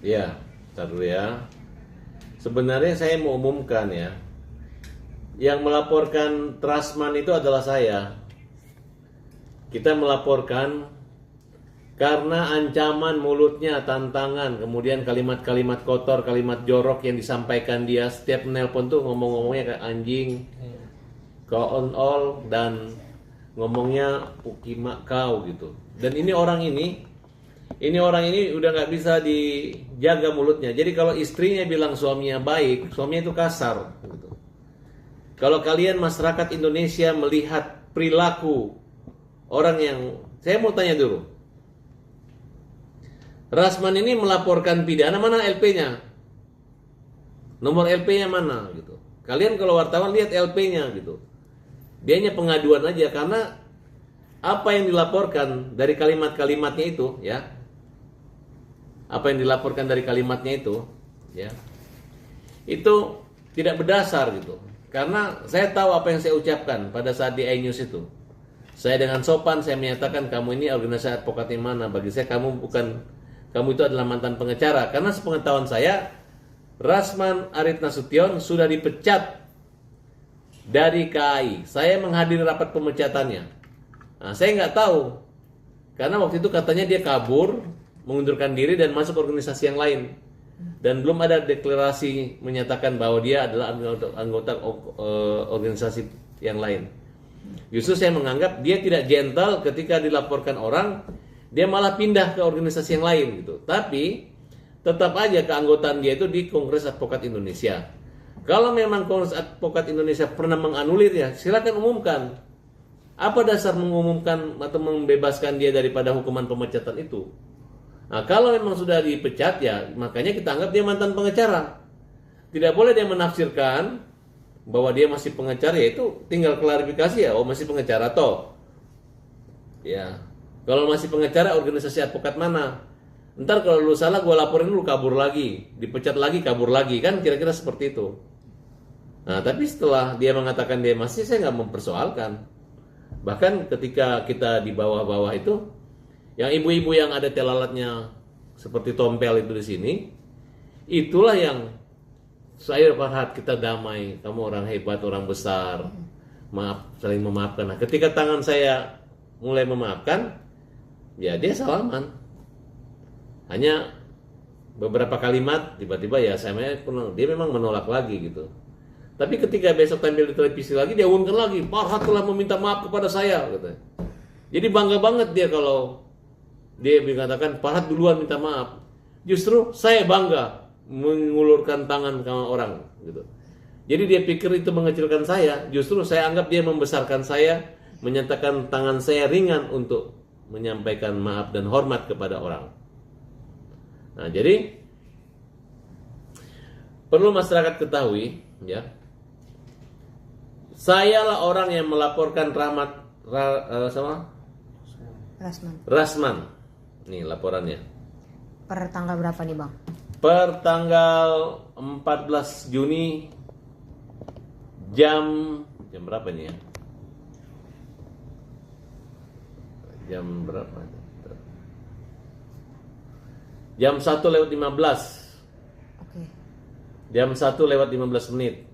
Ya, ntar dulu ya. Sebenarnya saya mau umumkan ya, yang melaporkan Trasman itu adalah saya. Kita melaporkan karena ancaman mulutnya, tantangan, kemudian kalimat-kalimat kotor, kalimat jorok yang disampaikan dia setiap menelpon tuh ngomong-ngomongnya kayak anjing, kau on all, dan ngomongnya pukimak kau gitu. Dan ini orang ini udah nggak bisa dijaga mulutnya. Jadi kalau istrinya bilang suaminya baik, suaminya itu kasar gitu. Kalau kalian masyarakat Indonesia melihat perilaku orang yang, saya mau tanya dulu, Rasman ini melaporkan pidana, mana LP-nya? Nomor LP-nya mana gitu. Kalian kalau wartawan lihat LP-nya gitu. Dia hanya pengaduan aja, karena apa yang dilaporkan dari kalimat-kalimatnya itu ya. Apa yang dilaporkan dari kalimatnya itu ya. Itu tidak berdasar gitu. Karena saya tahu apa yang saya ucapkan pada saat di iNews itu. Saya dengan sopan saya menyatakan kamu ini organisasi advokat yang mana. Bagi saya kamu itu adalah mantan pengacara. Karena sepengetahuan saya, Rasman Arit Nasution sudah dipecat dari KAI. Saya menghadiri rapat pemecatannya. Nah, saya nggak tahu. Karena waktu itu katanya dia kabur, mengundurkan diri dan masuk organisasi yang lain. Dan belum ada deklarasi menyatakan bahwa dia adalah anggota organisasi yang lain. Justru saya menganggap dia tidak gentle ketika dilaporkan orang, dia malah pindah ke organisasi yang lain gitu. Tapi tetap aja keanggotaan dia itu di Kongres Advokat Indonesia. Kalau memang Kongres Advokat Indonesia pernah menganulir ya, silakan umumkan. Apa dasar mengumumkan atau membebaskan dia daripada hukuman pemecatan itu? Nah, kalau memang sudah dipecat ya, makanya kita anggap dia mantan pengacara. Tidak boleh dia menafsirkan bahwa dia masih pengacara, ya itu tinggal klarifikasi ya, oh masih pengacara toh. Ya. Kalau masih pengacara organisasi advokat mana? Ntar kalau lu salah gue laporin lu kabur lagi, dipecat lagi, kabur lagi, kan kira-kira seperti itu. Nah, tapi setelah dia mengatakan dia masih, saya nggak mempersoalkan. Bahkan ketika kita di bawah-bawah itu, yang ibu-ibu yang ada telalatnya seperti tompel itu di sini, itulah yang saya Farhad, kita damai, kamu orang hebat, orang besar, maaf, saling memaafkan. Nah, ketika tangan saya mulai memaafkan, ya dia salaman. Hanya beberapa kalimat tiba-tiba ya dia memang menolak lagi gitu. Tapi ketika besok tampil di televisi lagi, dia umumkan lagi, Farhad telah meminta maaf kepada saya gitu. Jadi bangga banget dia kalau dia mengatakan Farhad duluan minta maaf. Justru saya bangga mengulurkan tangan ke orang gitu. Jadi dia pikir itu mengecilkan saya, justru saya anggap dia membesarkan saya, menyatakan tangan saya ringan untuk menyampaikan maaf dan hormat kepada orang. Nah, jadi perlu masyarakat ketahui ya. Sayalah orang yang melaporkan Rasman. Nih laporannya. Per tanggal berapa nih Bang? Per tanggal 14 Juni jam berapa nih ya? Jam berapa? Jam 1:15. Oke. Jam 1:15 menit.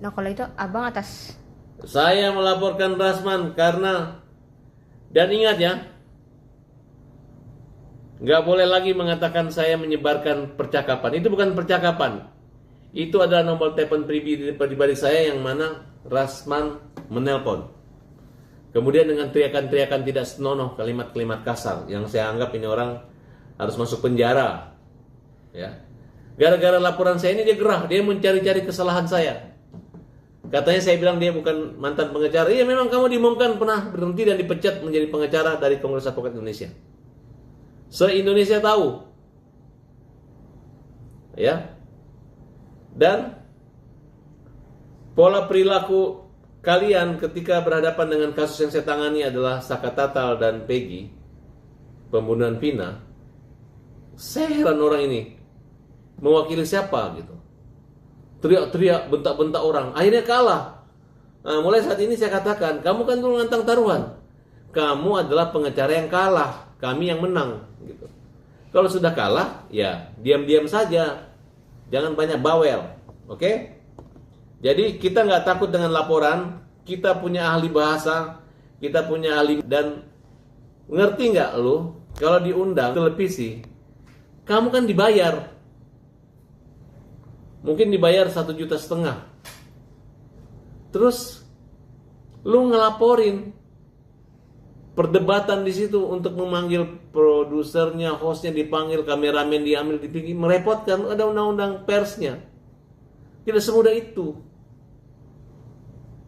Nah kalau itu Abang atas. Saya melaporkan Rasman karena, dan ingat ya, nggak boleh lagi mengatakan saya menyebarkan percakapan. Itu bukan percakapan. Itu adalah nomor telepon pribadi saya yang mana Rasman menelpon. Kemudian dengan teriakan-teriakan tidak senonoh, kalimat-kalimat kasar yang saya anggap ini orang harus masuk penjara. Ya. Gara-gara laporan saya ini dia gerah, dia mencari-cari kesalahan saya. Katanya saya bilang dia bukan mantan pengacara. Iya, memang kamu diumumkan pernah berhenti dan dipecat menjadi pengacara dari Kongres Advokat Indonesia. Se-Indonesia tahu. Ya. Dan pola perilaku kalian ketika berhadapan dengan kasus yang saya tangani adalah Saka Tatal dan Peggy, pembunuhan Vina. Saya heran orang ini mewakili siapa gitu. Teriak-teriak, bentak-bentak orang, akhirnya kalah. Nah, mulai saat ini saya katakan, kamu kan dulu ngantang taruhan. Kamu adalah pengacara yang kalah, kami yang menang gitu. Kalau sudah kalah, ya diam-diam saja. Jangan banyak bawel. Oke? Jadi kita nggak takut dengan laporan. Kita punya ahli bahasa. Kita punya ahli. Dan ngerti nggak lu? Kalau diundang televisi, kamu kan dibayar. Mungkin dibayar 1,5 juta. Terus lu ngelaporin. Perdebatan di situ untuk memanggil produsernya, hostnya dipanggil, kameramen diambil, dipikir, merepotkan. Ada undang-undang persnya. Tidak semudah itu.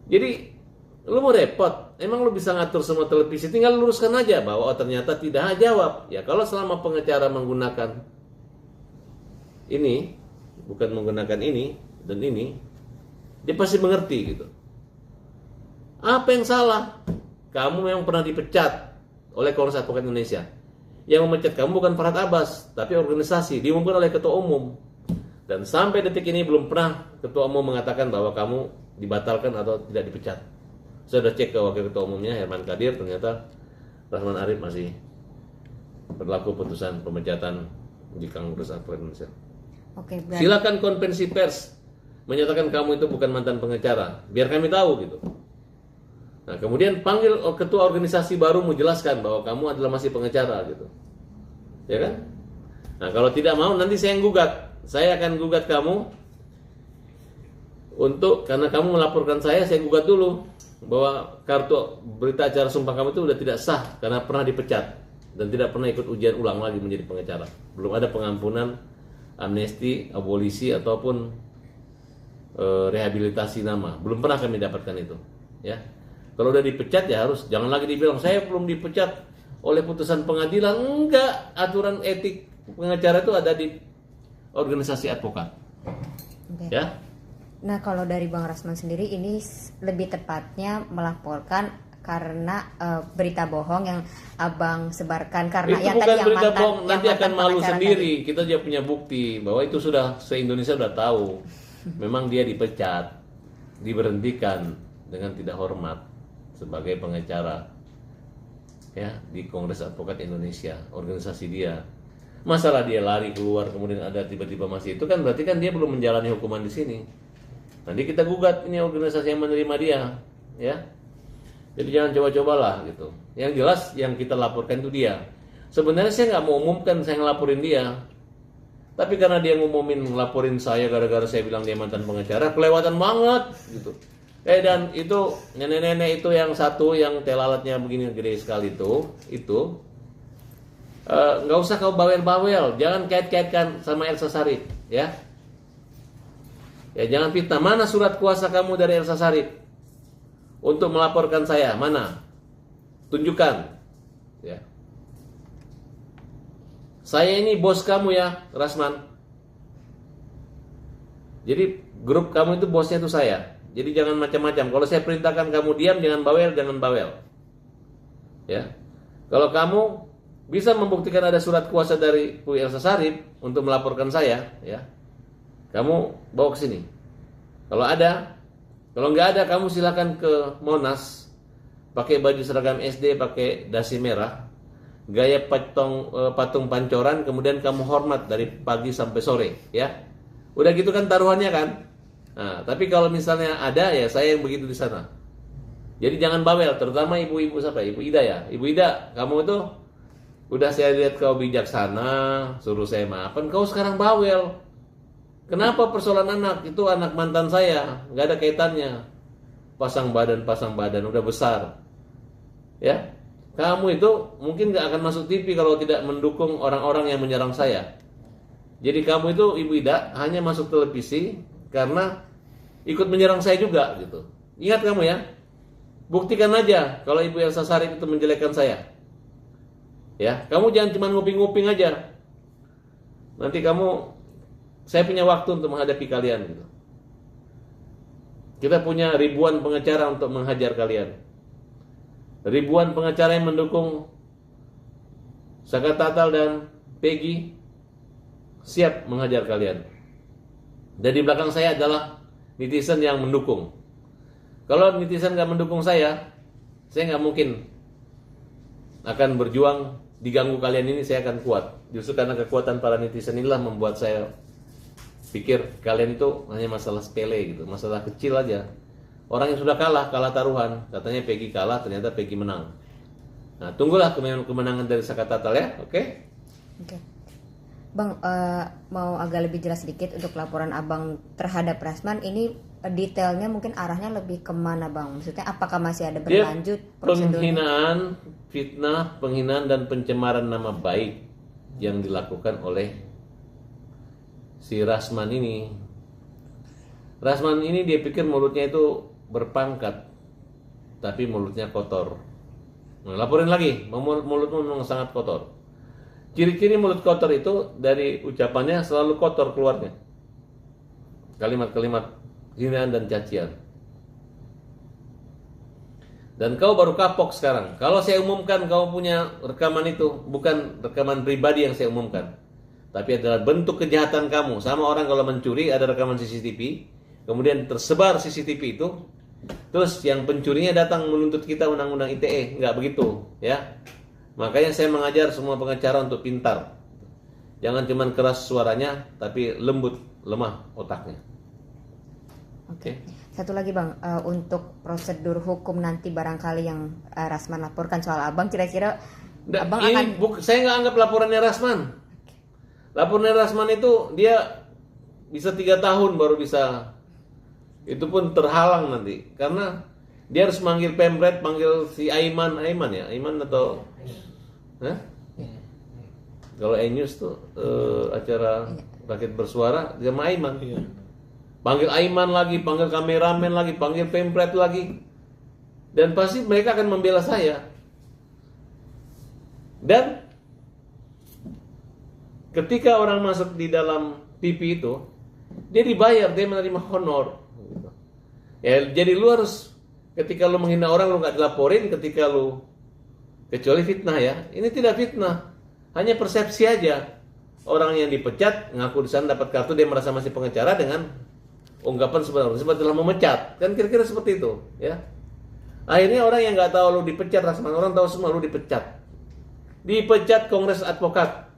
Jadi lu mau repot, emang lu bisa ngatur semua televisi, tinggal luruskan aja bahwa ternyata tidak jawab. Ya kalau selama pengacara menggunakan ini, bukan menggunakan ini dan ini, dia pasti mengerti gitu. Apa yang salah? Kamu yang pernah dipecat oleh Kongres Advokat Indonesia. Yang memecat kamu bukan Farhad Abbas, tapi organisasi, diumumkan oleh Ketua Umum. Dan sampai detik ini belum pernah Ketua Umum mengatakan bahwa kamu dibatalkan atau tidak dipecat. Saya sudah cek ke Wakil Ketua Umumnya, Herman Kadir, ternyata Rahman Arif masih berlaku putusan pemecatan di Kongres Advokat Indonesia. Oke, berarti Silakan konvensi pers menyatakan kamu itu bukan mantan pengacara, biar kami tahu gitu. Nah, kemudian panggil ketua organisasi baru menjelaskan bahwa kamu adalah masih pengacara gitu. Ya kan? Nah, kalau tidak mau nanti saya yang gugat. Saya akan gugat kamu karena kamu melaporkan saya gugat dulu bahwa kartu berita acara sumpah kamu itu sudah tidak sah karena pernah dipecat dan tidak pernah ikut ujian ulang lagi menjadi pengacara. Belum ada pengampunan, amnesti, abolisi ataupun rehabilitasi nama. Belum pernah kami dapatkan itu, ya. Kalau udah dipecat ya harus, jangan lagi dibilang saya belum dipecat oleh putusan pengadilan. Enggak, aturan etik pengacara itu ada di organisasi advokat. Oke. Ya. Nah, kalau dari Bang Rasman sendiri ini lebih tepatnya melaporkan karena berita bohong yang Abang sebarkan karena Itu yang bukan tadi yang berita mantan bohong, yang nanti mantan akan malu pengacara sendiri. Kita juga punya bukti bahwa itu sudah se-Indonesia sudah tahu. Memang dia dipecat, diberhentikan dengan tidak hormat sebagai pengacara, ya, di Kongres Advokat Indonesia, organisasi dia. Masalah dia lari keluar kemudian ada tiba-tiba masih itu kan berarti kan dia belum menjalani hukuman di sini. Nanti kita gugat ini organisasi yang menerima dia, ya. Jadi jangan coba-cobalah gitu. Yang jelas yang kita laporkan itu dia. Sebenarnya saya nggak mau umumkan saya ngelaporin dia. Tapi karena dia ngumumin ngelaporin saya gara-gara saya bilang dia mantan pengacara, kelewatan banget gitu. Dan itu nenek-nenek itu yang satu yang telalatnya begini gede sekali itu nggak usah kau bawel-bawel, jangan kait-kaitkan sama Elsa Sharif, ya. Ya jangan fitnah. Mana surat kuasa kamu dari Elsa Sharif untuk melaporkan saya? Mana? Tunjukkan, ya. Saya ini bos kamu ya, Rasman. Jadi grup kamu itu bosnya itu saya. Jadi jangan macam-macam. Kalau saya perintahkan kamu diam, jangan bawel. Ya. Kalau kamu bisa membuktikan ada surat kuasa dari Bu Elsa Sharif untuk melaporkan saya, ya. Kamu bawa ke sini. Kalau ada, kalau nggak ada, kamu silakan ke Monas, pakai baju seragam SD, pakai dasi merah, gaya patung pancoran, kemudian kamu hormat dari pagi sampai sore, ya. Udah gitu kan taruhannya kan. Nah, tapi kalau misalnya ada ya saya yang begitu di sana. Jadi jangan bawel, terutama ibu-ibu siapa? Ibu Ida ya. Ibu Ida, kamu itu udah saya lihat kau bijaksana, suruh saya maafkan, kau sekarang bawel. Kenapa persoalan anak? Itu anak mantan saya, nggak ada kaitannya. Pasang badan udah besar. Ya. Kamu itu mungkin nggak akan masuk TV kalau tidak mendukung orang-orang yang menyerang saya. Jadi kamu itu Ibu Ida hanya masuk televisi karena ikut menyerang saya juga gitu. Ingat kamu ya. Buktikan aja kalau Ibu Elsa Sharif itu menjelekkan saya. Ya, kamu jangan cuma nguping-nguping aja. Nanti saya punya waktu untuk menghadapi kalian gitu. Kita punya ribuan pengacara untuk menghajar kalian. Ribuan pengacara yang mendukung Saka Tatal dan Peggy siap menghajar kalian. Dan di belakang saya adalah netizen yang mendukung. Kalau netizen nggak mendukung saya nggak mungkin akan berjuang diganggu kalian ini saya akan kuat. Justru karena kekuatan para netizen inilah membuat saya pikir kalian itu hanya masalah sepele gitu, masalah kecil aja. Orang yang sudah kalah taruhan, katanya Peggy kalah, ternyata Peggy menang. Nah, tunggulah kemenangan dari Sakatatal ya, oke? Oke. Bang, mau agak lebih jelas sedikit untuk laporan Abang terhadap Rasman ini detailnya mungkin arahnya lebih kemana Bang? Maksudnya apakah masih ada Dia berlanjut prosedurnya? penghinaan, fitnah, penghinaan dan pencemaran nama baik yang dilakukan oleh si Rasman ini. Rasman ini dia pikir mulutnya itu berpangkat, tapi mulutnya kotor. Nah, laporin lagi, mulutmu memang sangat kotor. Ciri-ciri mulut kotor itu dari ucapannya selalu kotor keluarnya. Kalimat-kalimat hinaan dan cacian. Dan kau baru kapok sekarang. Kalau saya umumkan kau punya rekaman itu, bukan rekaman pribadi yang saya umumkan, tapi adalah bentuk kejahatan kamu. Sama orang kalau mencuri ada rekaman CCTV, kemudian tersebar CCTV itu, terus yang pencurinya datang menuntut kita undang-undang ITE. Enggak begitu, ya. Makanya saya mengajar semua pengacara untuk pintar. Jangan cuma keras suaranya, tapi lembut, lemah otaknya. Oke. Satu lagi Bang, untuk prosedur hukum nanti barangkali yang Rasman laporkan soal Abang, kira-kira Abang akan... Saya nggak anggap laporannya Rasman. Laporannya Rasman itu dia bisa 3 tahun baru bisa. Itu pun terhalang nanti, karena dia harus manggil Pemret, panggil si Aiman ya, Aiman atau, hah? Kalau E-News tuh acara rakyat bersuara dia sama Aiman. Panggil Aiman lagi, panggil kameramen lagi, panggil Pemret lagi, dan pasti mereka akan membela saya. Dan ketika orang masuk di dalam TV itu, dia dibayar, dia menerima honor. Ya, jadi lu harus, ketika lu menghina orang lu nggak dilaporin, ketika lu, kecuali fitnah ya, ini tidak fitnah, hanya persepsi aja. Orang yang dipecat ngaku di sana dapat kartu, dia merasa masih pengacara dengan ungkapan sebenarnya telah memecat, kan kira-kira seperti itu, ya. Akhirnya orang yang nggak tahu lu dipecat, Rasman, orang tahu semua lu dipecat. Dipecat Kongres Advokat,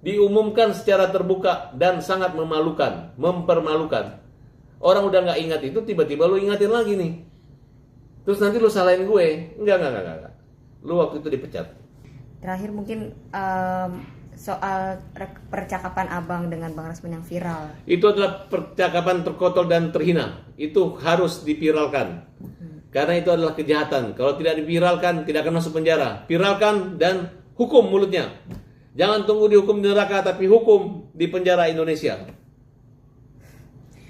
diumumkan secara terbuka dan sangat memalukan, mempermalukan. Orang udah nggak ingat itu, tiba-tiba lu ingatin lagi nih. Terus nanti lu salahin gue. Enggak. Lu waktu itu dipecat. Terakhir mungkin soal percakapan Abang dengan Bang Rasman yang viral. Itu adalah percakapan terkotor dan terhina. Itu harus dipiralkan. Karena itu adalah kejahatan. Kalau tidak dipiralkan, tidak akan masuk penjara. Viralkan dan hukum mulutnya. Jangan tunggu dihukum di neraka, tapi hukum di penjara Indonesia.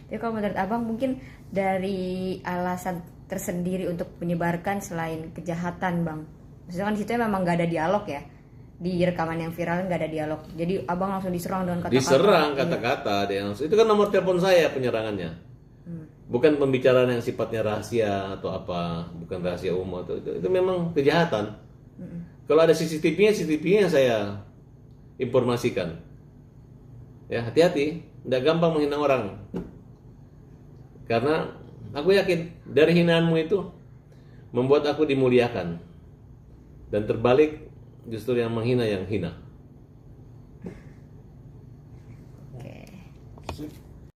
Jadi kalau menurut Abang mungkin dari alasan tersendiri untuk menyebarkan selain kejahatan Bang. Maksudnya kan di situ memang nggak ada dialog ya. Di rekaman yang viral nggak ada dialog. Jadi Abang langsung diserang dengan kata-kata. Diserang kata-kata. Itu kan nomor telepon saya penyerangannya. Bukan pembicaraan yang sifatnya rahasia atau apa. Bukan rahasia umum. Itu memang kejahatan. Kalau ada CCTV-nya saya informasikan. Ya, hati-hati. Nggak gampang menghina orang. Karena aku yakin dari hinaanmu itu membuat aku dimuliakan. Dan terbalik, justru yang menghina yang hina.